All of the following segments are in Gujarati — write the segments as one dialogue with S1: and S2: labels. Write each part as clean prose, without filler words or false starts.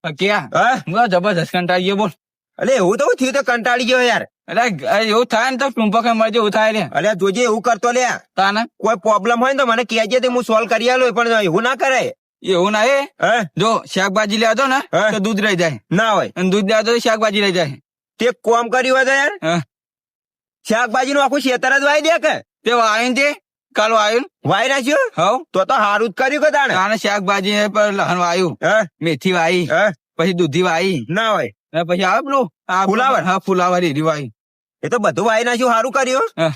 S1: ક્યાં
S2: હા
S1: હું જબરજસ્ત કંટાળી ગયો બોલ.
S2: અલે એવું તો થયું તો કંટાળી ગયો યાર.
S1: એટલે એવું થાય ને તો ટૂંપક મળે એવું થાય ને
S2: અલ્યા જોજે એવું કરતો લે.
S1: તાને
S2: કોઈ પ્રોબ્લેમ હોય ને તો મને કહેજે તો હું સોલ્વ કરી આલું, પણ એવું ના કરાય.
S1: એવું ના એ
S2: હે
S1: જો શાકભાજી લેવા દો ને
S2: હા.
S1: તો દૂધ રહી જાય,
S2: ના હોય
S1: અને દૂધ લેવા દો તો શાકભાજી રહી જાય.
S2: તે કોમ કર્યું હોય તો યાર
S1: હા.
S2: શાકભાજી નું આખું ખેતર જ વાઈ દે કે
S1: તે આવ્યું તે કાલ આવ્યું
S2: વાઈ નાખ્યું.
S1: હવ
S2: તો સારું જ કર્યું કે તાણે.
S1: તાને શાકભાજી પર લહણ વાયું,
S2: હે
S1: મેથી વાઈ,
S2: હે
S1: પછી દૂધી વાઈ,
S2: ના હોય
S1: અને પછી આવે પેલું
S2: ફુલાવર?
S1: હા ફુલાવર એરી વાઈ.
S2: એ તો બધું વાઈ નાખ્યું, સારું કર્યું.
S1: હા.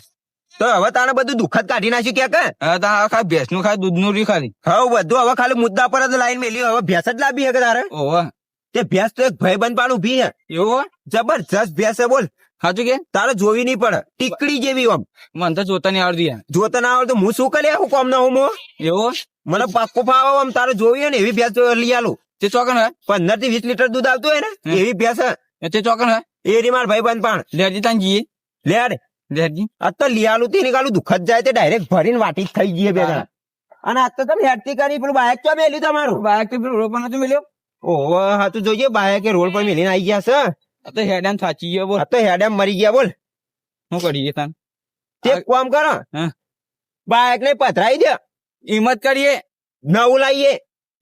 S2: તો હવે તાણે બધું દુઃખદ કાઢી નાખ્યું કે
S1: હા તા ખાલી ભેંસ નું ખાલી દૂધ નું રી ખાલી.
S2: હવે બધું હવે ખાલી મુદ્દા પર જ લાઈન મેલ્યું. હવે ભેંસ જ લાવી હે કે તારે.
S1: ઓહો
S2: તે ભેંસ તો એક ભાઈ બંધ પાડું ભી હે,
S1: એવું
S2: જબરજસ્ત ભેંસ છે બોલ.
S1: સાચું કે
S2: તારે જોવી નહીં પડે, ટીકડી જેવી આમ.
S1: મને તો જોતા નહીં આવડતી યાર.
S2: જોતા ના આવડે તો હું શું કરી હું કોમ ના હું
S1: એવું
S2: મને પાક્કો ફાવે આમ. તારે જોવી હોય ને એવી ભેંસ લઈ આલું.
S1: તે ચોકન હે
S2: 15 થી 20 લીટર દૂધ આવતું હોય ને એવી ભેંસ હે.
S1: તે ચોકન હે
S2: એ રી માર ભાઈ બંધ પાણ
S1: લેરજી તાન જઈએ
S2: લેડ.
S1: લેરજી
S2: આ તો લઈ આલું તે નીકાળું દુઃખદ જાય તે ડાયરેક્ટ ભરીને વાટી જ થઈ જઈએ બે જણા. અને આજ તો તમે હેડતી કરી પેલું બાઇક ચો મેલ્યું તમારું.
S1: બાઈક તો પેલું રોડ પર નતું મળ્યો.
S2: ઓહો હા તું જોઈજે બાઇક રોડ પર મેલીને આવી ગયા છે.
S1: આ તો હેડામ થાચી ગયો બોલ.
S2: આ તો હેડેમ મરી ગયા બોલ.
S1: શું કરીએ તાન
S2: તે કામ કરો
S1: હા.
S2: બાઇક ને પથરાઈ દે,
S1: હિંમત કરીએ.
S2: નવું લાવીએ.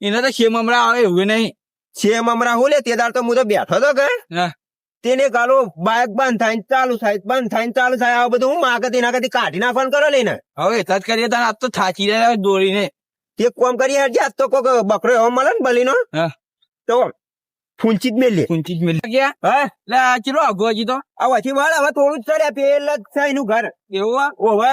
S1: એને તો શેમ હમણાં આવે એવું નહીં.
S2: છે મમરા હું લે તે દાડ તો હું તો બેઠો તો કે
S1: હા.
S2: તેને ગાલો બાઇક બંધ થાય ને ચાલુ થાય, બંધ થાય ને ચાલુ થાય. આ બધું હું માગે તેના કરતી કાઢી નાખવાનું કરો લઈને.
S1: હવે એટલા જ કરીએ તાન. આજ તો થાચી રહ્યા દોડીને.
S2: તે કોમ કરી હેડ જા તો કોક બકરો એવો મળે ને બલીનો
S1: હા.
S2: તો ફૂંચી જ મેલી.
S1: ઊંચી જ મિલી ગયા.
S2: હા
S1: એટલે આ ચલો આગો હજી તો
S2: આ વચ્ચે વાળ હવે થોડું જ ચડ્યા પેલા જ છે એનું ઘર.
S1: એવું આ
S2: ઓવે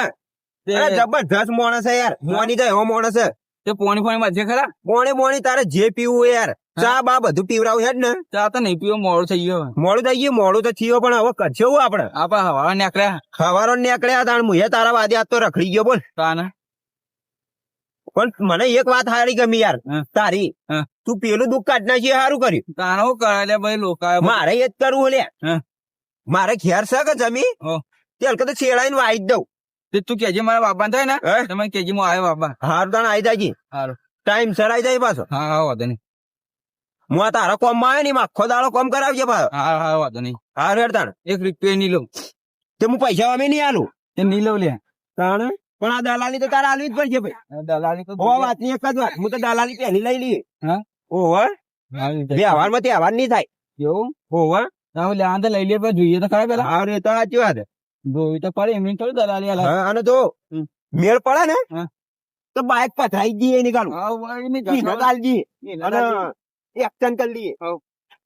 S1: તે-
S2: અરે જબરજસ્ત માણસ છે યાર. મોની તો એવો માણસ છે.
S1: તે પોણી પોણી માં છે ખરા.
S2: મોણી તારે જે પીવું હોય યાર, ચા બા બધું પીવડાવું હેડ ને.
S1: ચા તો નહીં પીવો મોડું થઈ ગયો.
S2: મોડું થઈ ગયું, મોડું તો થયો પણ હવે કરશે હું આપડે.
S1: આપડે હવા નીકળ્યા
S2: ખવારો નીકળ્યા તાણ મુએ તારા વાદે આજ તો રખડી ગયો બોલ.
S1: તાને
S2: પણ મને એક વાત હારી ગમી યાર
S1: હા.
S2: તારી.
S1: હા.
S2: તું પેલું દુઃખ કાઢ નાખી સારું કર્યું.
S1: તાને શું કરે લે ભાઈ લોકો
S2: મારે એ જ કરવું લે.
S1: હા.
S2: મારે ઘેર છે કે જમી
S1: હો.
S2: તે હલકે તો છેડાઈને વાઈ જ દઉં.
S1: તે તું કેજી મારા બાબા થાય ને
S2: હે?
S1: તમે કેજી માં આવ્યો બાબા.
S2: હારું તાણ આઈ જાય
S1: સારું
S2: ટાઈમ સર આઈ જાય પાછો.
S1: હા હા વાંધો નહીં.
S2: હું આ તારા કોમ માં આવ્યો ને આખો દાડો કોમ કરાવજે પાછો.
S1: હા હા વાંધો નહીં.
S2: હારું હેડ તાણ.
S1: એક રૂપિયા નહીં લઉં.
S2: તે હું પૈસા અમે નહીં આલું
S1: તે નહીં લઉં લે.
S2: તાણ. પણ આ દલાલી તો તારે આલવી જ પડશે ભાઈ.
S1: દલાલી તો
S2: ઓ વાત ની એક જ વાત, હું તો દલાલી પહેલી લઈ લઈએ.
S1: હા?
S2: ઓહો વ્યવહાર માં તહેવાર નહીં થાય.
S1: એવું
S2: ઓહો
S1: તમે લે આ તો લઈ લે પણ જોઈએ તો ખરા પેલા.
S2: હારું એ તો સાચી વાત.
S1: જોયું તો પડે એમની થોડી દલાલી આલા.
S2: હા અને જો
S1: હમ.
S2: મેળ પડે ને
S1: હા.
S2: તો બાઇક પથરાઈ જઈએ નીકાળું.
S1: હા, ભાઈ, એની
S2: ઈનો
S1: જશો.
S2: ગાલજી
S1: એનો
S2: અને
S1: ગાલજી.
S2: એક્શન કરી લઈએ.
S1: હઉ.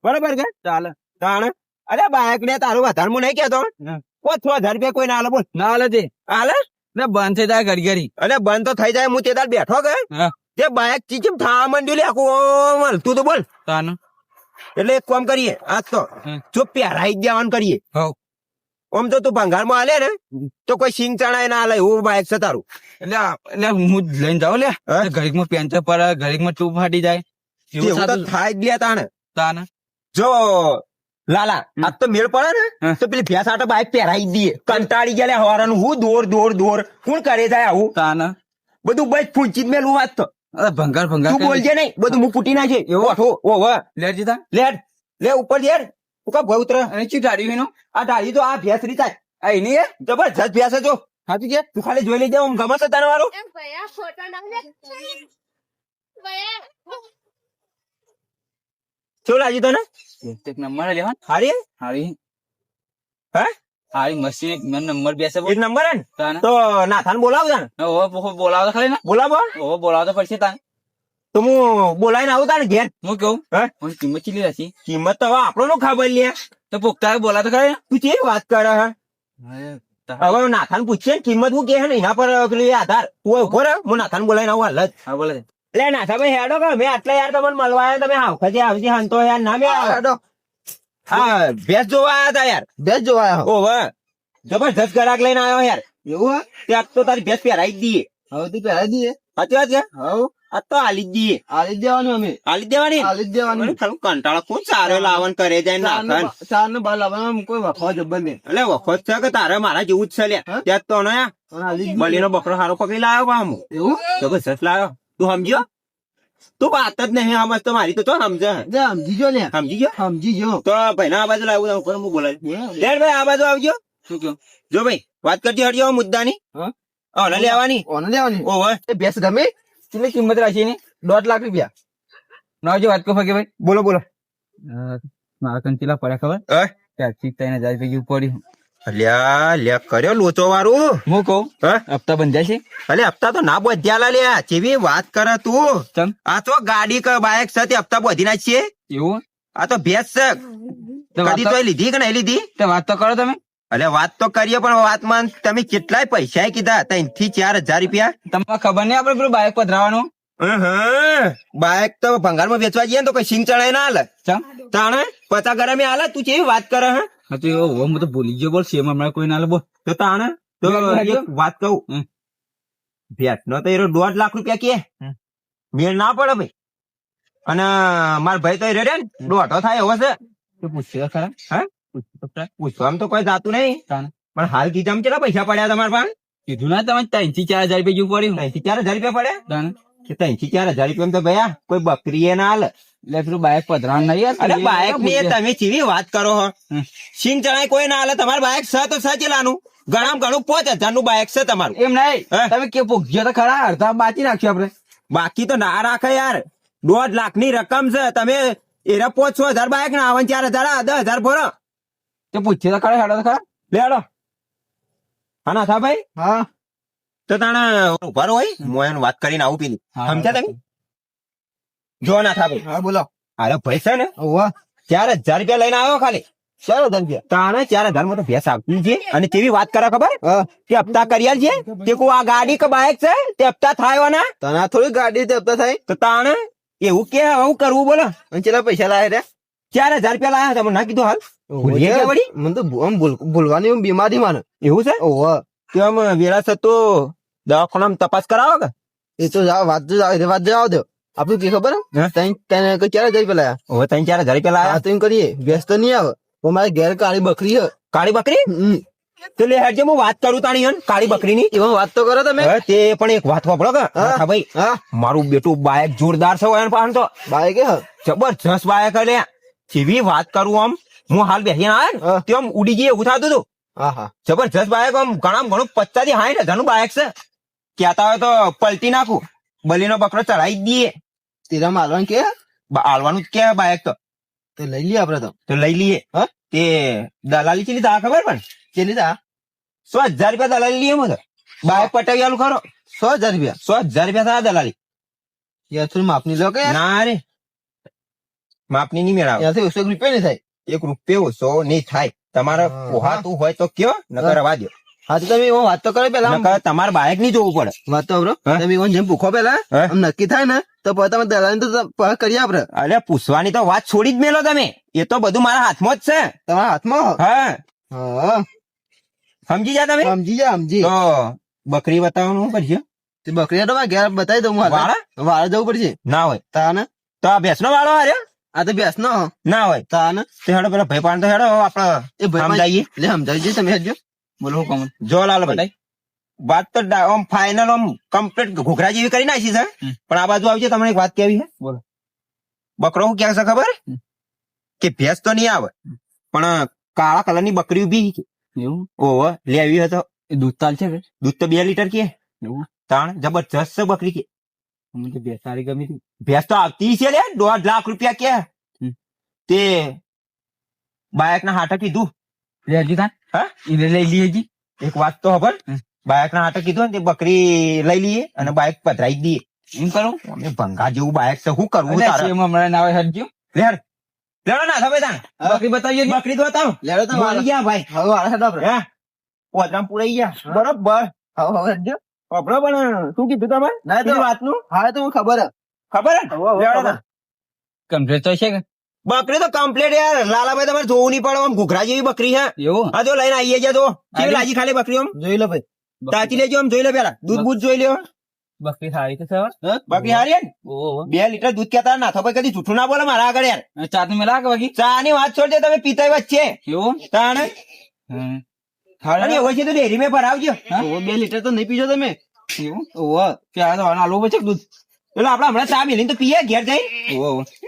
S2: બરાબર કે
S1: ચાલે.
S2: તાણ. અરે બાઇક ને તારું વધારે હું નહીં કેતો.
S1: હા.
S2: 5,000 રૂપિયા કોઈ ના આલે બોલ.
S1: ના હાલે તે
S2: હાલે
S1: ને બંધ થઈ જાય ઘડી ઘડી.
S2: અને બંધ તો થઈ જાય. હું તે દાડ બેઠો કે
S1: હા.
S2: તે બાઇક ચીચમ થવા માંડ્યું લે આખું હલતું તો બોલ.
S1: તાનું
S2: એટલે એક કામ કરીએ આજ તો
S1: હમ.
S2: જો પહેરાઈ જ જવાનું કરીએ.
S1: હઉ.
S2: આમ તો તું ભંગારમાં આલે ને તો કોઈ સિંગ ચણાય ના આલે એવું બાઇક છે તારું.
S1: એટલે હું જ લઈને જાઉં લે.
S2: હા?
S1: ઘડીક માં પેન્ચર પડે, ઘડીક માં ટ્યુબ ફાટી જાય. એવું
S2: એવું તો
S1: થતું
S2: થાય જ લે તાણે.
S1: તાને
S2: જો લાલા આજ તો મેળ પડે ને
S1: હા.
S2: તો પેલી ભેંસ આટો બાઇક પહેરાઈ જ દઈએ. કંટાળી ગયા હવારાનું હું દોર કોણ કરે જાય આવું
S1: તાને
S2: બધું બસ ફૂંચી જ મેલું વાત તો.
S1: અરે ભંગાર ભંગાર
S2: તું બોલજે નહીં, બધું હું ફૂટી નાખે
S1: એવું?
S2: ઓહો
S1: લે જીતા
S2: લેડ લે ઉપર લેડ તું કા ભૌત્ર
S1: અને ચી ઢાળી એનો
S2: આ ડાળી તો આ ભેંસ રીતા
S1: આ એની એ
S2: જબરજસ્ત ભેંસ છે જો.
S1: સાચું કે
S2: તું ખાલી જોઈ લેજે આમ ગમે છે તને વાળું.
S3: એમ ભયા ફોટો ના લે ભયા
S2: શું લાગ્યું તને
S1: એક નંબર લેવા
S2: હારી
S1: હારી
S2: હે
S1: હારી મસી એક નંબર બેસે
S2: એક નંબર હે ને
S1: તાને
S2: તો નાથાને બોલાવ તાને.
S1: ઓહો બોલાવો તો ખરી ને.
S2: બોલાવો
S1: ઓહો બોલાવો તો પડશે તાને.
S2: તો હું બોલાવીને આવું તાને ઘેર.
S1: હું કેવું
S2: હે
S1: હું કિંમત ચીલી હતી
S2: કિંમત તો હવે આપણો નો ખબર લે.
S1: તો પોકતા બોલાતો ખરી ને.
S2: તું કેવી વાત કરે હે. હવે નાથાને પૂછીએ ને કિંમત હું કે હે ને એના પર પેલું એ આધાર. તું ઉભો રહે હું નાથાને બોલાવીને આવું હાલ જ.
S1: હા બોલે
S2: એટલે નાથા ભાઈ હેડો કે મેં આટલા યાર તમને મળવા આવ્યા તમે આવખતે આવતી હંતો યાર ના મેં હેડો. હા ભેંસ જોવા આવ્યા હતા યાર.
S1: બેસ જોવા
S2: ઓહો જબરજસ્ત ગ્રાહક લઈને આવ્યો યાર.
S1: એવું
S2: ત્યાં તો તારી ભેંસ પહેરાઈ જ દઈએ.
S1: હવે તું પહેલા દઈએ
S2: સાચી વાત છે.
S1: હવે
S2: આ તો હાલી જ દઈએ.
S1: આલી જ દેવાનું અમે
S2: હાલી જ દેવાની ને?
S1: આલી જ દેવાનું
S2: મને ખાલી કંટાળો કોણ સારો લાવન કરે જાય નાખન.
S1: ચાર ને બાર લાવવાનું કોઈ વખવા જબર નહીં.
S2: એટલે વખત છે કે તારે મારા જેવું જ છે લ્યા.
S1: હા?
S2: ત્યાં તો ને
S1: આલી જ
S2: બલીનો બકરો સારો પકડી લાવ્યો પામો.
S1: એવું
S2: જબરજસ્ત લાવ્યો તું સમજ્યો. તું વાત જ નહીં સમજ તો મારી તો સમજે
S1: સમજી જો ને,
S2: સમજી ગયો
S1: સમજી જો.
S2: તો ભાઈ ના આ બાજુ લાવું તો ઉપર હું બોલાય લેટ ભાઈ આ બાજુ આવજો
S1: શું કહ્યું?
S2: જો ભાઈ વાત કરજો હળજો મુદ્દાની
S1: હા?
S2: ઓને લેવાની
S1: ઓને લેવાની.
S2: ઓહો
S1: એ ભેંસ ગમે? કેટલી કિંમત રાખી એની? 1.5 લાખ રૂપિયા. ના જો વાત કો ફકે ભાઈ.
S2: બોલો બોલો
S1: મારા કંચીલા પડ્યા ખબર?
S2: હે?
S1: ત્યાંથી 3,000 રૂપિયા પડ્યું.
S2: અલ્યા લ્યા કર્યો લોચો વાળું
S1: હું કહું
S2: હે
S1: હપ્તા બંધાય છે?
S2: અલે હપ્તા તો ના બધ્યા લ્યા જેવી વાત કરે તું
S1: ચમ
S2: આ તો ગાડી કે બાઇક છે તે હપ્તા બધી ના છીએ
S1: એવું?
S2: આ તો ભેંસ છે
S1: તો વાત
S2: કદી
S1: તો-
S2: તો લીધી કે નહીં લીધી
S1: તો વાત તો કરો તમે.
S2: અલે વાત તો કરીએ પણ વાતમાં તમે કેટલાય પૈસા કીધા 3 થી 4,000 રૂપિયા
S1: તમને ખબર નહીં આપડે પેલું બાઇક પધરાવાનું?
S2: બાઇક તો ભંગારમાં વેચવા જઈએ ને તો કઈ સિંગ ચડાય ના હાલે
S1: ચમ?
S2: તાણે 50 ગરમે હાલે તું કેવી વાત કરે હે
S1: હા તો એવો હું તો ભૂલી ગયો. બોલ સેમ હમણાં કોઈ ના લે બોલ.
S2: તો તાણે તો
S1: ભેંસ
S2: એક વાત કહું
S1: હમ.
S2: ભેંસ નો તો 1.5 લાખ રૂપિયા કે
S1: હમ.
S2: મેળ ના પડે ભાઈ અને માર ભાઈ તો રે ને દોઢો થાય હવે છે
S1: તો પૂછ્યો ખરા?
S2: હા
S1: પૂછ્યું તો ખરા?
S2: પૂછવામાં તો કોઈ જાતું નહીં
S1: તાણે.
S2: પણ હાલ કીધા કેટલા પૈસા પડ્યા તમારા પાસે
S1: કીધું ના તમે 3 થી 4,000 રૂપિયા જેવું પડ્યું.
S2: 3 થી 4,000 રૂપિયા પડ્યા
S1: તાણે.
S2: કે 3 થી 4,000 રૂપિયા તો ભયા કોઈ બકરી એ ના હાલે
S1: એટલે પેલું બાઇક પધરાવાનું નહીં યાર.
S2: અરે બાઇક ની તમે ચીવી વાત કરો હો
S1: હમ.
S2: સિંગ ચણાય કોઈ ના હાલે તમારું બાઇક છે તો સચેલાનું ઘણા ઘણું 5,000 નું બાઇક છે તમારું
S1: એમ નહીં
S2: હે?
S1: તમે કે પૂછ્યો તો ખરા અડધા બાકી નાખ્યો આપડે.
S2: બાકી તો ના રાખે યાર 1.5 લાખ ની રકમ છે તમે એરા 5,000 બાઇક ના આવે 4,000 10,000 ભરો
S1: તો પૂછ્યો તો ખરા હેડો તો ખરા.
S2: લેડો હા ના થા ભાઈ
S1: હા
S2: તો તાણે ઉભા રહો હોય હું એને વાત કરીને આવું પેલી
S1: હા.
S2: સમજ્યા તમે જો ના થા ભાઈ
S1: હા બોલો.
S2: અરે ભાઈ છે ને
S1: ઓવા
S2: 4,000 રૂપિયા લઈને આવ્યો ખાલી
S1: ચાલો ધનભિયા.
S2: તાણે 4,000 માં તો ભેંસ આવતી છે અને કેવી વાત કરે ખબર
S1: હા
S2: કે હપ્તા કર્યા છે તે કો આ ગાડી કે બાઇક છે તે હપ્તા થાય ના
S1: તને થોડી ગાડી તે હપ્તા થાય.
S2: તો તાણે એવું કે હું કરવું બોલો
S1: અને ચેલા પૈસા લાવે રે?
S2: 4,000 રૂપિયા લાયા તમે ના કીધું હાલ ભૂલી ગયા વળી?
S1: મને તો આમ ભૂલવાની આમ બીમારી માને.
S2: એવું છે
S1: ઓવા
S2: કે આમ વેળા છે તો દવાખાનામાં તપાસ કરાવો કે
S1: એ તો જાવ વાત તો જાવ વાત જાવ દો. આપડું કે ખબર
S2: હે?
S1: તને 4,000 રૂપિયા લાયા.
S2: હવે 3-4,000 રૂપિયા
S1: હા
S2: લાયા
S1: તો એમ કરીએ વ્યસ્ત તો નહીં આવે. પણ મારે ઘેર કાળી બકરી હે.
S2: કાળી બકરી
S1: હમ.
S2: તો લે હેડજે હું વાત કરું તાણી હન કાળી બકરી ની
S1: એમાં વાત તો કરો તમે.
S2: તે પણ એક વાત વાપરો કે
S1: હા.
S2: હા ભાઈ
S1: હા
S2: મારું બેટું બાઇક જોરદાર છે હોય પાન તો
S1: બાઈક હે.
S2: જબરજસ્ત બાઇક લે જેવી વાત કરું આમ હું હાલ બેસીને આવ્યો ને
S1: હા.
S2: તે આમ ઉડી જઈએ એવું થતું હતું
S1: હા હા
S2: જબરજસ્ત બાઇક આમ ઘણા ઘણું 50 થી 60,000 નું બાઇક છે કહેતા હોય તો પલટી નાખું બલીનો બકરો ચડાઈ જ દઈએ
S1: તેરા માલવાન કે
S2: હાલવાનું જ કે બાઇક તો
S1: તો લઈ લઈએ આપડે તો
S2: લઈ લઈએ
S1: હા?
S2: તે દલાલી ચેલી તા ખબર પણ
S1: ચેલી તા
S2: 100,000 રૂપિયા દલાલી લઈએ મને બાઇક પટાવી આલું ખરો
S1: 100,000 રૂપિયા
S2: 100,000 રૂપિયા થાય દલાલી
S1: યાર થોડી માપની લો કે યાર.
S2: ના રે માપની નહીં મેળાવે
S1: યારથી 100 રૂપિયા નહીં થાય.
S2: 1 રૂપિયો 100 નહીં થાય તમારે
S1: હા.
S2: પોહાતું હોય તો કયો નકર રવા દો
S1: હા તો તમે એમાં વાત તો કરો પેલા.
S2: નકર તમારે બાઇક નહીં જોવું પડે
S1: વાત તો બરો
S2: હા?
S1: તમે એમાં જેમ પૂછો પેલા
S2: હા?
S1: આમ નક્કી થાય ને તો પછી તમે દલાલી તો પછી કરીએ આપડે.
S2: અરે પૂછવાની તો વાત છોડી જ મેલો તમે એ તો બધું મારા હાથમાં જ છે
S1: તમારા હાથમાં હો.
S2: હા
S1: હા
S2: સમજી જા તમે
S1: સમજી જા સમજી.
S2: તો બકરી બતાવવાનું શું કરશે
S1: તે બકરી તો મારે ઘેર બતાવી દઉં હું હાલ.
S2: વાળા
S1: વાળા જવું પડશે
S2: ના હોય
S1: તાને.
S2: તો આ ભેંસનો વાળો હાર્યો
S1: આ તો બેસ નો
S2: ના હોય
S1: તાને.
S2: તો હેડો પેલા ભાઈ પાણ તો હેડો આપડે
S1: એ ભાઈ
S2: સમજાઈએ
S1: એટલે સમજાવજો તમે હેડજો. બોલો હું કહું.
S2: જો લાલ ભાઈ વાત તો આમ ફાઇનલ આમ કમ્પ્લીટ ઘોઘરા જેવી કરી નાખી છે પણ આ બાજુ આવશે તમને એક વાત કેવી છે
S1: બોલો.
S2: બકરો શું કહે છે ખબર કે ભેંસ તો નહીં આવે પણ કાળા કલર ની બકરી ઉભી છે
S1: એવું
S2: ઓહો લેવી હોય તો
S1: એ દૂધ તાલ છે કે
S2: દૂધ તો 2 લીટર કે
S1: એવું
S2: તાણ જબરજસ્ત છે બકરી કે
S1: અમને તો બે સારી ગમી હતી.
S2: ભેંસ તો આવતી છે લે 1.5 લાખ રૂપિયા કે
S1: હમ.
S2: તે બાયક ના હાટે કીધું
S1: લે હજી તા
S2: હા
S1: એને લઈ લઈએ હજી.
S2: એક વાત તો ખબર
S1: હમ.
S2: બાયક ના હાટે કીધું ને તે બકરી લઈ લઈએ અને બાયક પધરાઈ જ દઈએ
S1: એમ કરું.
S2: અમે ભંગા જેવું બાયક છે શું કરવું
S1: અલ્યા,
S2: તારે
S1: શેમાં હમણાં ના આવે હેડજો.
S2: લેડ લેડો ના થવે તાણ
S1: હા?
S2: બકરી બતાવીએ બકરી તો બતાવો
S1: લેડો તો
S2: મળી ગયા ભાઈ
S1: હવે વાળા હેડો આપણે.
S2: હે પોદરામ પુરાઈ ગયા બરોબર
S1: હવે હવે હેડજો.
S2: બરોબર પણ શું કીધું તમે
S1: ના તો
S2: કીધું વાતનું
S1: હા તો મને ખબર હે.
S2: ખબર હે
S1: હવે
S2: લેડો
S1: ખબર.
S2: તાણ.
S1: કમ્પ્લીટ તો છે કે
S2: બકરી તો કમ્પ્લીટ યાર લાલાભાઈ તમારે જોવું નહીં પડે આમ ઘૂઘરા જેવી બકરી છે
S1: એવું
S2: હા જો લઈને આવીએ જા તો કેવી
S1: આવી.
S2: લાગી ખાલી બકરી આમ
S1: જોઈ લો ભાઈ.
S2: તાચી લેજો આમ જોઈ લે પેલા દૂધ બૂધ જોઈ લ્યો
S1: બકરી સારી તો છે હવે.
S2: બકરી હારી હે ને
S1: ઓહો
S2: 2 લીટર દૂધ કેતા ના ભાઈ કદી જૂઠું ના બોલે મારા આગળ યાર
S1: ચા તો મેલા કે બાકી
S2: ચા ની વાત છોડ દે તમે પીતા વચ્ચે
S1: એવું.
S2: તાણ
S1: હમ.
S2: અને હોય છે તો ડેરી માં ભરાવજો
S1: ઓહો 2 લીટર તો નહીં પીજો તમે. એવું ઓહો ત્યાં તો આલુ બચે દૂધ.
S2: એટલે આપડે હમણાં ચા મેલીને તો પીએ ઘેર જઈ.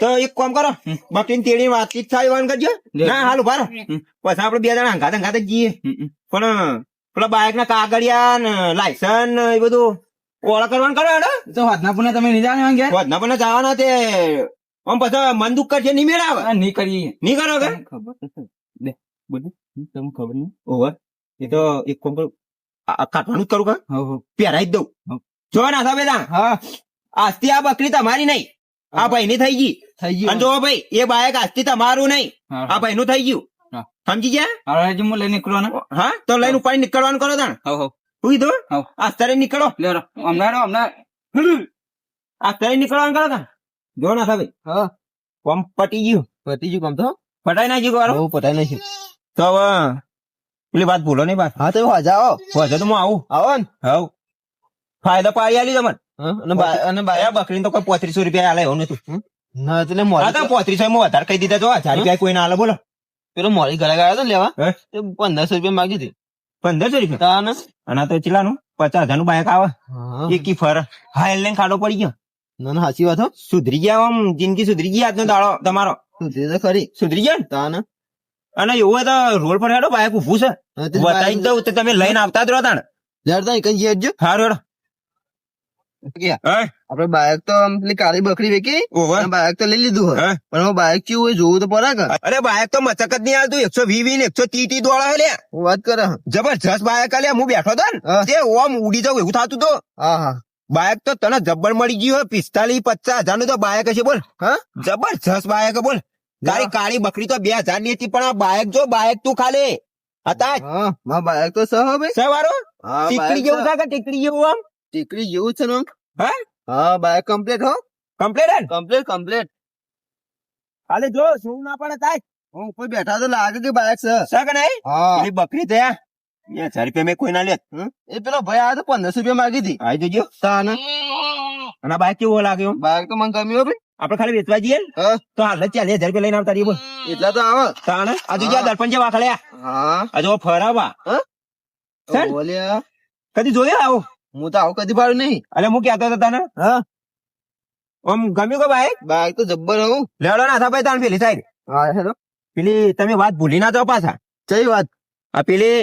S2: તો એક કામ કરો, બકરીને તેડી વાતચીત થાય એવાનું કરજો. ના હાલ ઉભા રહો. પછી આપડે બે જણા અંગાત જ જઈએ. પણ પેલા બાઇક ના કાગળિયા ને લાયસન્સ ને એ બધું ઓળખ કરવાનું કરો હેડો.
S1: તો હાથના પુના તમે નહીં જાણો ઘેર
S2: વધના પણ જવાના તે આમ પછી મન દુઃખ કરશે નહીં મેળ આવે.
S1: નહીં કરીએ
S2: નહીં કરો કે
S1: તમને ખબર નહીં
S2: ઓવર એ તો એક કામ કરું, કાઢવાનું જ કરું કે
S1: હો
S2: પહેરાઈ જ દઉં. જો ના થા બેટા,
S1: હા
S2: આજથી આ બકરી તમારી નહીં, આ ભાઈ ની થઈ ગઈ.
S1: થઈ
S2: અને
S1: ગયું
S2: જો ભાઈ એ બાયક આજથી તમારું નહીં,
S1: હા.
S2: આ ભાઈ નું થઈ ગયું.
S1: હા.
S2: સમજી ગયા?
S1: હવે હજી હું લઈને નીકળવાનો
S2: હા તો લઈને ઉપાડી નીકળવાનું કરો તાણ.
S1: હો
S2: શું કીધું?
S1: હો
S2: આસ્તરે નીકળો,
S1: લે હમણાં
S2: આસ્તરે નીકળવાનું કરો તાણ. જો ના થા ભાઈ,
S1: હા
S2: કોમ પટી ગયું,
S1: પતી ગયું કામ તો
S2: પટાઈ નાખ્યું વાળો.
S1: બહુ પતાય નહીં
S2: તો હવે પેલી વાત ભૂલો નહીં. બાર
S1: હા તો હાજા આવો
S2: વધે તો હું આવું.
S1: આવો ને
S2: હવ ફાયદો પાડી આલી તમને.
S1: અને
S2: આ બકરી તો કોઈ 3500 રૂપિયા આલે એવું નતું.
S1: ના એટલે
S2: હા
S1: મોડી
S2: તો 3500 માં વધારે કહી દીધા. જો 1000 રૂપિયા કોઈ ના આલે બોલો.
S1: પેલો મોડી ઘરે ગયા હતા ને લેવા
S2: હે?
S1: તે 1500 રૂપિયા માંગી હતી
S2: 1500 રૂપિયા
S1: તાને
S2: અને આ તો ચેટલાનું 50000 નું બાઇક આવે. એકી ફર હા એટલે ખાડો પડી ગયો.
S1: ના ના સાચી વાત હો
S2: સુધરી ગયા, આમ જિંદગી સુધરી ગઈ. આજનો દાડો તમારો
S1: તે તો ખરી
S2: સુધરી ગયા ને.
S1: તાને
S2: અને એવું હોય તો રોડ પર હેડો, બાઇક ઉભું છે બતાવી દઉં તો તમે લઈને આવતા જ રહો તાણ.
S1: જડતા એક જ જો
S2: હારું હેડો.
S1: આપડે બાઇક તો આમ પેલી કાળી બકરી વેકી
S2: ઓવર.
S1: અને બાઇક તો લઈ લીધું હોય
S2: હે?
S1: પણ હવે બાઇક કેવું હોય જોવું તો પડે કે
S2: અરે બાઇક તો મચક જ નહીં આવતું. 120 ને 130 દોડા હે લે.
S1: હું વાત કરે
S2: જબરજસ્ત બાઇક આલે. હું બેઠો હતો ને
S1: હા.
S2: તે ઓમ ઉડી જાવ એવું થતું તો.
S1: હા હા
S2: બાઇક તો તને જબ્બર મળી ગયું હોય. 45-50 નું તો બાઇક હશે બોલ.
S1: હા
S2: જબરજસ્ત બાઇક બોલ. તારી કાળી બકરી તો 2000 ની હતી, પણ આ બાઇક જો, બાઇક તું ખાલી હતા
S1: હા મારા બાઇક તો સહ ભાઈ
S2: સવારો
S1: હા
S2: ટીકડી જેવું થાય કે ટીકડી જેવું આમ.
S1: ટીકડી જેવું છે ને આમ.
S2: હે
S1: હા બાઇક કમ્પ્લીટ હો
S2: કમ્પ્લીટ
S1: કમ્પ્લીટ કમ્પ્લીટ
S2: ખાલી જો શું ના પડે થાય.
S1: હું ઉપર બેઠા તો લાગે કે બાઇક છે
S2: સગ નહીં
S1: હા
S2: પેલી બકરી થયા 2000 રૂપિયા મેં કોઈ ના લે.
S1: એ પેલો ભાઈ આ તો 1500 રૂપિયા માંગી હતી
S2: આવી જજો.
S1: તાને
S2: અને બાઇક કેવો લાગ્યો?
S1: બાઇક તો મને ગમ્યું ભાઈ
S2: આપડે ખાલી વેચવા જઈએ ને
S1: હા
S2: તો હાલ જ 40,000 રૂપિયા લઈને આવતા રહીએ બોલ.
S1: એટલા તો આવે
S2: તાણે આ જોજે આ દર્પણ જેવા ખળ્યા,
S1: હા
S2: આ જો ફરાવા. ચાલ.
S1: બોલ્યા
S2: કદી જોયો આવો?
S1: હું તો આવું કદી ભાડું નહીં
S2: એટલે હું કહેતો હતો તને
S1: હા
S2: આમ ગમ્યું કે બાઇક?
S1: બાઇક તો જબ્બર હું
S2: લેડો ના થા ભાઈ તાણ પેલી સાઈડ.
S1: હા હેલો
S2: પેલી તમે વાત ભૂલી ના જાઓ પાછા.
S1: ચઈ વાત
S2: આ પેલી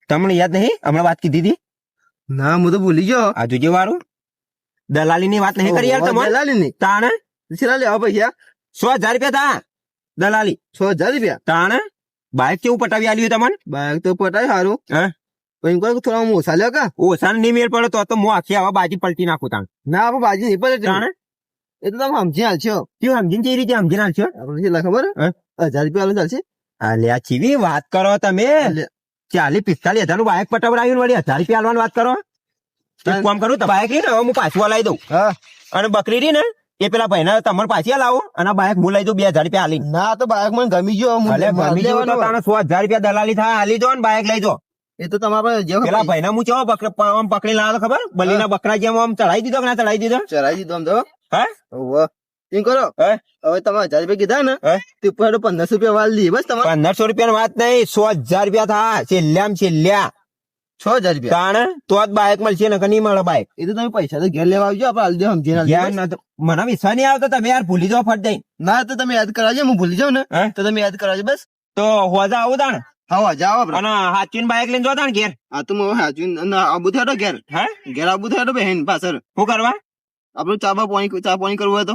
S2: તમને યાદ નહીં હમણાં વાત કીધી હતી?
S1: ના હું તો ભૂલી ગયો
S2: આ જોજે વાળું દલાલી ની વાત નહીં કરી યાર તમારે?
S1: દલાલી ની
S2: તાણે
S1: છેલ્લા લેવા પૈસા
S2: 100,000 રૂપિયા થા દલાલી.
S1: 6000 રૂપિયા
S2: તાણે બાઇક કેવું પટાવી આલ્યું તમને?
S1: બાઇક તો પટાય સારું
S2: હે
S1: પણ કોઈ થોડા ઓછા લ્યો કા
S2: ઓછાને નહીં મેળ પડે તો હું આખી આવા બાજી પલટી નાખું તાણ.
S1: ના આપણે બાજી નહીં પડે
S2: તાણે
S1: એ તો તમે સમજી હાલશો
S2: કેવું સમજીને કેવી રીતે સમજીને આલશો?
S1: આપણે છેલ્લા ખબર
S2: હે?
S1: 1000 રૂપિયા આલે ચાલશે
S2: અલ્યા ચીવી વાત કરો તમે? 40-45 નું બાઇક પટાવડાવ્યું વળી 1000 રૂપિયા આલવાની વાત કરો? એક કામ કરું તો બાઇક ને હવે હું પાછું હલાવી દઉં
S1: હા
S2: અને બકરી રહી ને એ પેલા ભાઈ ને તમારે પાછી હલાવો અને આ બાઇક હું લઈ દઉં 2000 રૂપિયા આલી.
S1: ના તો બાઇક મને ગમી ગયો
S2: ભલે ગમી ગયું તો તાણે 100,000 રૂપિયા દલાલી થાય હાલી જો ને બાઇક લઈ જો.
S1: એ તો તમારે જે
S2: પેલા ભાઈ ને હું ચેવો આમ પકડી લાવ્યો ખબર? બલીના બકરા જેમ આમ ચડાઈ દીધો કે ના ચડાઈ દીધો?
S1: ચરાઈ દીધો આમ તો
S2: હે
S1: ઓહો એમ કરો
S2: હે?
S1: હવે તમે 1000 રૂપિયા કીધા ને
S2: હે?
S1: તે ઉપર 1500 રૂપિયા વાળ દી બસ તમારે
S2: 1500 રૂપિયા વાત નહીં 100,000 રૂપિયા થાય છેલ્લામ છેલ્લા.
S1: 6000 રૂપિયા
S2: તાણે તો જ બાઇક મળશે ને નહીં મળે બાઇક.
S1: એ તો તમે પૈસા તો ઘેર લેવા આવજો આપણે હાલ દે સમજીને હાલ
S2: યાર
S1: દે.
S2: ના તો મને વિશ્વાસ નહીં આવતો તમે યાર ભૂલી જાઓ ફટ દઈ.
S1: ના તો તમે યાદ કરાવજો હું ભૂલી જાઉં ને
S2: હે?
S1: તો તમે યાદ કરાવજો બસ
S2: તો હોજા આવું તાણ
S1: હા જાઓ આપણે
S2: અને હાચવીને બાઇક લઈને જો તાણ ઘેર.
S1: આ તો હું હાજુ આબુ થયો ઘેર
S2: હે
S1: ઘેર આબુ થયો બહેન પાછળ
S2: શું કરવા?
S1: આપણે ચા પાણી કરવું હોય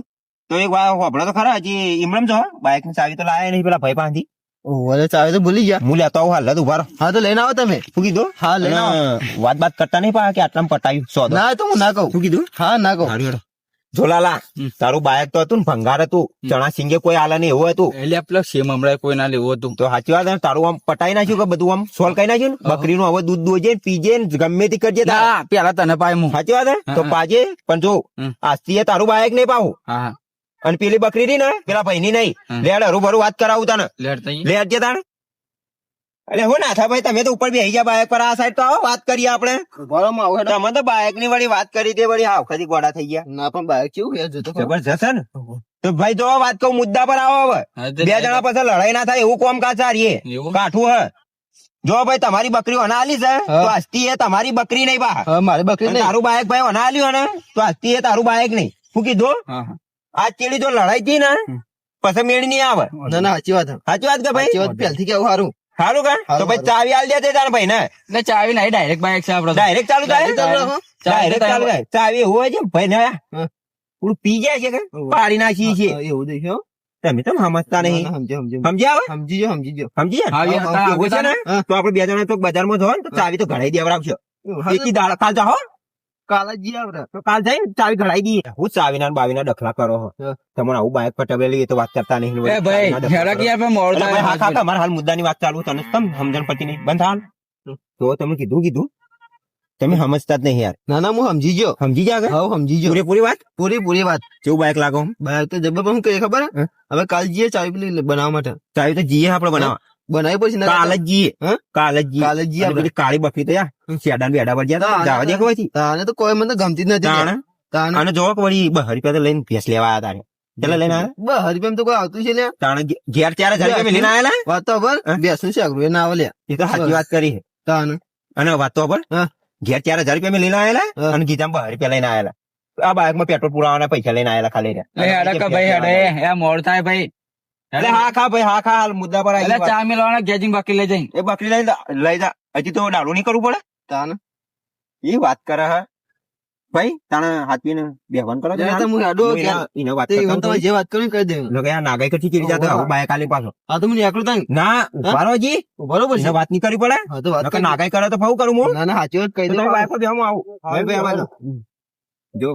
S1: તો
S2: એક વાર હોભળો તો ખરા હજી ઇમરમ છો બાઇક ની ચાવી તો લાયા નહીં પેલા ભાઈ પાસેથી.
S1: ઓલે ચાવે તો ભૂલી ગયા
S2: હું લેતો આવું હાલ જ ઉભા રહો.
S1: હા તો લઈને આવો તમે
S2: શું કીધું?
S1: હા લઈને આવો
S2: અને વાત બાત કરતા નહીં પા કે આટલામાં પટાવ્યું 100
S1: ના તો હું ના કહું
S2: શું કીધું?
S1: હા ના કહું
S2: હારું હેડો. જોલાલા તારું બાઇક તો હતું ને ભંગાર હતું ચણા સિંગે કોઈ આલા નહીં એવું હતું
S1: એટલે પેલો સેમ હમણાં કોઈ ના લેવું હતું
S2: તો સાચી વાત છે ને? તારું આમ પટાઈ નાખ્યું કે બધું આમ સોલ્વ કરી નાખ્યું ને? બકરીનું હવે દૂધ દોજે ને પીજે ને ગમે તે કરજે તારે.
S1: પેલા તને પાય હું
S2: સાચી વાત છે તો પાજે પણ જો આજથી એ તારું બાઇક નહીં પાવું
S1: હા
S2: અને પેલી બકરી ની ને પેલા ભાઈ ની નહીં લેડ હરું ભરું વાત કરાવું તને
S1: લેટ થઈ
S2: લેટ જે તાણે. અરે હું ના થાય ભાઈ તમે તો ઉપર બેસી ગયા બાઇક પર આ સાઈડ તો આવો વાત કરીએ આપણે.
S1: ભરો માં આવો
S2: તમે તો બાઇક ની વળી વાત કરી તે વળી હાવ ખરી ગોડા થઈ ગયા.
S1: ના પણ બાઈક કેવું યાર જોતો ખરો.
S2: જબરજસ્ત છે ને? તો ભાઈ જો વાત કહું મુદ્દા પર આવો હવે. બે જણા પછી લડાઈ ના થાય એવું કોમ કાચારીએ
S1: એવું
S2: કાઠું હે જો ભાઈ તમારી બકરી ઓના આલી છે
S1: હા.
S2: તો આજથી એ તમારી બકરી નહીં બા
S1: હવે મારે બકરી
S2: અને
S1: નહીં.
S2: તારું બાયક ભાઈ ઓના આલ્યું ને તો આજથી એ તારું બાયક નહીં શું કીધું
S1: હા, હા.
S2: આ ચેડી જો લડાઈ થઈ ને પછી મેળ નહીં આવે
S1: ના ના સાચી વાત
S2: સાચી વાત કે ભાઈ
S1: સાચી વાત પહેલથી કેવું સારું
S2: સારું કા તો ભાઈ ચાવી આલ દે તારા ભાઈ ને
S1: એટલે ચાવી નહીં ડાયરેક્ટ બાઇક છે આપડે
S2: ડાયરેક્ટ ચાલુ થાય
S1: Direct ચાલુ રાખો.
S2: ડાયરેક્ટ ચાલુ થાય ચાવી એવું હોય છે ભાઈ ને
S1: હા.
S2: પૂરું પી જાય છે કે પાડી નાખી છે
S1: એવું દેખ્યો
S2: તમે તો સમજતા નહીં સમજ્યા હવે
S1: સમજી ગયો સમજી ગયો
S2: સમજી
S1: હા,
S2: ગયા?
S1: હા,
S2: એવું છે ને
S1: હા.
S2: તો આપડે બે જણા તો બજારમાં જવા ને તો ચાવી તો ઘડાઈ દેવડાવશો એકી દાડા કાલ જાઓ
S1: કાલે જી આપણે
S2: તો કાલ જઈ ચાવી ઘડાઈ દઈએ હું ચાવીના ને બાવીના ડખલા કરો છો
S1: હા.
S2: તમને આવું બાઇક પટાવેલી એ તો વાત કરતા નહીં
S1: એ ભાઈ ઝડક યાર પણ મોડું
S2: અલા ભાઈ, હા,
S1: થાય.
S2: કાકા, મારા હાલ મુદ્દાની વાત ચાલુ તને તમ સમજણ પડતી નહીં બંધ હાલ તો તમે કીધું તમે સમજતા જ નહીં યાર
S1: ના ના હું સમજી ગયો
S2: સમજી ગયા કે?
S1: હા સમજી ગયો
S2: પૂરેપૂરી વાત
S1: પૂરી વાત
S2: કેવું બાઇક લાગો
S1: બાઈક તો જબર પણ હું કહીએ ખબર હે?
S2: હા.
S1: હવે કાલ જઈએ ચાવી પેલી બનાવવા માટે
S2: ચાવી તો જીએ આપડે બનાવવા
S1: બનાવી પછી ના
S2: કાલ જ જીએ
S1: હા?
S2: કાલ જ જીએ
S1: કાલે જ જીએ
S2: અને પેલી કાળી બકરી તો યાર શેડાન બેડા પર ગયા
S1: ના,
S2: જવા દે
S1: ના,
S2: કે પછી
S1: તાને તો કોઈ મને તો ગમતી જ નથી
S2: તાણે
S1: તાને
S2: અને જો કે વળી 2 રૂપિયા તો લઈને ભેંસ લેવા આવ્યા તારે ચાલે લઈને આવ્યા
S1: હરિપેમ તો કોઈ આવતું છે લ્યા
S2: તાણે ઘેર 4000 રૂપિયા લઈને આવેલા
S1: વાત તો ખબર
S2: હા?
S1: બેસું છે આગળ ના આવે લ્યા
S2: એ તો સાચી વાત કરી છે
S1: તાને
S2: અને વાત તો ખબર
S1: હા.
S2: ઘેર 4000 રૂપિયા લઈને આવેલા
S1: હા.
S2: અને ગીતામાં 2 રૂપિયા લઈને આવેલા આ બાઇકમાં પેટ્રોલ પુરાવાના પૈસા લઈને આવેલા ખાલી
S1: મોડ થાય ભાઈ
S2: એટલે હા ખા ભાઈ હા ખા હાલ મુદ્દા પર આવી વાત.
S1: ચા મિલવાના ગેજિંગ બાકી લઈ જઈ
S2: એ બકરી લઈ જા હજી તો ડાળું નહીં કરવું પડે
S1: તાને
S2: એ વાત કરે હા ભાઈ તાણે હાથવીને બેહવાન કરો છો
S1: યાર,
S2: હાલ.
S1: તો હું હેડો
S2: હું
S1: ક્યાં?
S2: એને વાત
S1: તે
S2: કરતો
S1: ઈવન
S2: હતો.
S1: તમે જે વાત કરી કહી દે
S2: લોકો યાર નાગાઈ કરતી ચીડી જાતો આવું બાઇક આલી પાછો
S1: હા તો મને એકલું થાય
S2: ના ઉભારો જી
S1: બરોબર છે
S2: એને વાત નહીં કરવી પડે
S1: હા તો વાત
S2: નકર
S1: કરી.
S2: નાગાઈ કરે તો ફાવું કરું હું
S1: ના ના સાચી વાત કહી
S2: તો
S1: દે
S2: તમે બાઇક પર બેહવામાં આવું
S1: હા,
S2: ભાઈ ભાઈ
S1: બરાબર.
S2: આવાનું. જો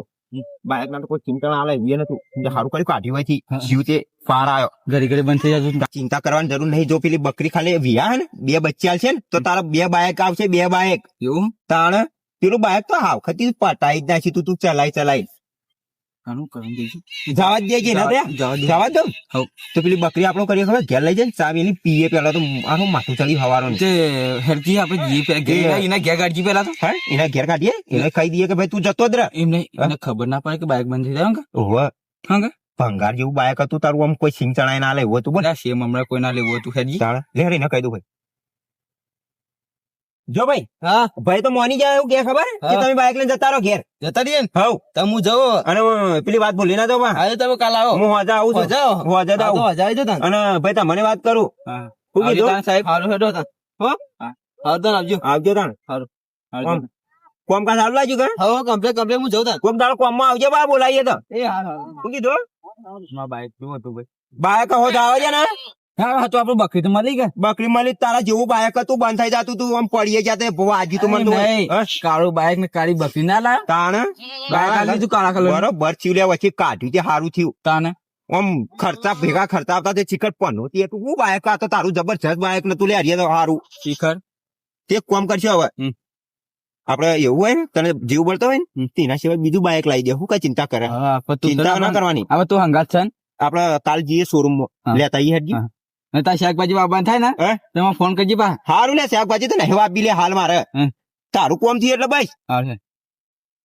S2: બાઇક ના તો કોઈ ચિંતા આલે એ નતું સારું કર્યું કાઢ્યું હોય થી
S1: હા.
S2: જીવ તે પાર આવ્યો
S1: ઘડી ઘડી બંધ થઈ જતું
S2: ચિંતા કરવાની જરૂર નહીં જો પેલી બકરી ખાલી વિયા હે ને 2 બચ્ચા છે ને તો તારા 2 બાઇક આવશે 2 બાઇક
S1: એવું
S2: તાણે પેલું બાઇક તો હાવ ખતી પટાઈ જ નાખી તું ચલાઈ
S1: કાનું કરી દઈશું
S2: જવા જ દેજે ના ત્યાં
S1: જવા દે
S2: જવા દો
S1: હઉ.
S2: તો પેલી બકરી આપણો કરીએ ખબર ઘેર લઈ જાય ને ચાવી એની પીએ પેલા તો આનું માથું ચડી હવાનો
S1: તે હેરજી આપણે જી પે એના ઘેર ગાડી પેલા તો
S2: એના ઘેર કાઢીએ એને ખાઈ દઈએ કે ભાઈ તું જતો જ રહે
S1: એમને એને ખબર ના પડે કે બાઇક બંધ થઈ જાય હં કે?
S2: ઓહો
S1: હં કે?
S2: ભંગાર જેવું બાઇક હતું તારું આમ કોઈ સિંગ ચણાઈ ના લેવું હતું બોલ
S1: ના સેમ હમણાં કોઈ ના લેવું હતું હેરજી
S2: તાણે લે એને કહી દઉં ભાઈ જો ભાઈ
S1: હા
S2: ભાઈ તો મોની જાય એવું કે ખબર કે
S1: હા.
S2: તમે બાઇક લઈને જતા રહો ઘેર
S1: જતા રહીએ ને
S2: હવ
S1: તો હું જવો
S2: અને પેલી વાત ભૂલી ના દો બા
S1: આજે તમે કાલ આવો
S2: હું હોજા આવું છું
S1: જાઓ
S2: હું હોજા આવું
S1: હજાર જતા
S2: અને ભાઈ તમને વાત કરું શું કીધું
S1: સાહેબ સારું હેડો તા
S2: હો?
S1: હા તો આવજો
S2: આવજો તાણ
S1: આવજો.
S2: કોમ કાજ સારું લાગ્યું કે
S1: હવે કમ્પ્લેટ હું જઉં તા
S2: કોમ તારો કોમમાં આવજે બા બોલાવીએ તો
S1: એ હા
S2: શું કીધું
S1: હા બાઇક શું હતું ભાઈ
S2: બાયક હો તો આવે છે ને
S1: હા તો આપણું બકરી તો મળી ગયા
S2: બકરી મળી તારા જેવું બાયક હતું બંધ થઈ જતું તું આમ પડીએ જાતે વાજી તું મને
S1: નહીં, કાળું બાઇક ને કાળી બકરી ના લાવ
S2: તાણ
S1: બાઇક આલી તું કાળા કલર
S2: બરોબર ચીવલ્યા વચ્ચે કાઢ્યું તે સારું થયું
S1: તાને
S2: આમ ખર્ચા ભેગા ખર્ચા આવતા તે ચીકટ પનોતી હતું હું બાયક આ તો તારું જબરજસ્ત બાયક નતું લે હરિયા તો સારું
S1: શિખર
S2: તે કોમ કરશે હવે
S1: હમ.
S2: આપડે એવું હોય ને તને જીવ બળતો હોય ને તેના સિવાય બીજું બાયક લાવી દે હું કઈ ચિંતા કરે
S1: હા પણ તું
S2: ચિંતા ના કરવાની
S1: હવે તું હંગાત છે ને?
S2: આપડે કાલ જઈએ શોરૂમ
S1: હા.
S2: માં લેતા આવીએ હેડજી
S1: હા. ને તાર શાકભાજી વાવવાનું થાય ને
S2: હે?
S1: તેમાં ફોન કરજે પા
S2: સારું લે શાકભાજી તો નહીં આપી લે હાલ મારે
S1: હમ.
S2: તારું કોમ થી એટલે બસ
S1: હા